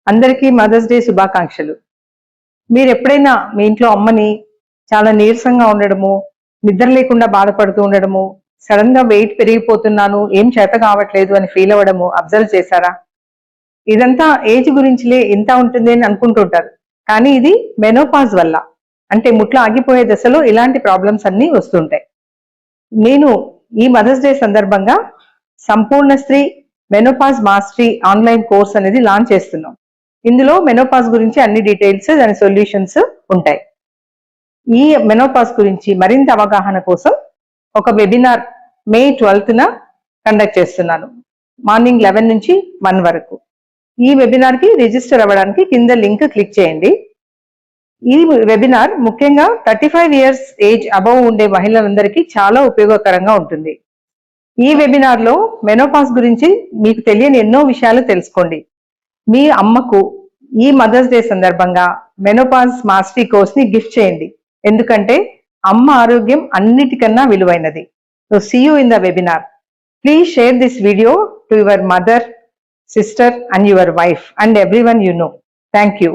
అందరికీ mothers day శుభాకాంక్షలు. మీరు ఎప్పుడైనా మీ ఇంట్లో అమ్మని చాలా నీరసంగా ఉండడము, నిద్ర లేకుండా బాధపడుతూ ఉండడము, సడన్ గా వెయిట్ పెరిగిపోతున్నాను, ఏం చేత కావట్లేదు అని ఫీల్ అవ్వడము అబ్జర్వ్ చేశారా? ఇదంతా ఏజ్ గురించిలే ఇంత ఉంటుంది అని అనుకుంటుంటారు. కానీ ఇది మెనోపాజ్ వల్ల, అంటే ముట్లు ఆగిపోయే దశలో ఇలాంటి ప్రాబ్లమ్స్ అన్ని వస్తుంటాయి. నేను ఈ మదర్స్ డే సందర్భంగా సంపూర్ణ స్త్రీ మెనోపాజ్ మాస్టరీ ఆన్లైన్ కోర్స్ అనేది లాంచ్ చేస్తున్నాం. ఇందులో మెనోపాజ్ గురించి అన్ని డీటెయిల్స్, దాని సొల్యూషన్స్ ఉంటాయి. ఈ మెనోపాజ్ గురించి మరింత అవగాహన కోసం ఒక వెబినార్ మే 12న కండక్ట్ చేస్తున్నాను, మార్నింగ్ 11 నుంచి 1 వరకు. ఈ వెబినార్ కి రిజిస్టర్ అవ్వడానికి కింద లింక్ క్లిక్ చేయండి. ఈ వెబినార్ ముఖ్యంగా 35 ఇయర్స్ ఏజ్ అబవ్ ఉండే మహిళలందరికీ చాలా ఉపయోగకరంగా ఉంటుంది. ఈ వెబినార్ లో మెనోపాజ్ గురించి మీకు తెలియని ఎన్నో విషయాలు తెలుసుకోండి. మీ అమ్మకు ఈ మదర్స్ డే సందర్భంగా మెనోపాజ్ మాస్టరీ కోర్స్ ని గిఫ్ట్ చేయండి, ఎందుకంటే అమ్మ ఆరోగ్యం అన్నిటికన్నా విలువైనది. So see you in the webinar. Please share this video to your mother, sister and your wife and everyone you know. Thank you.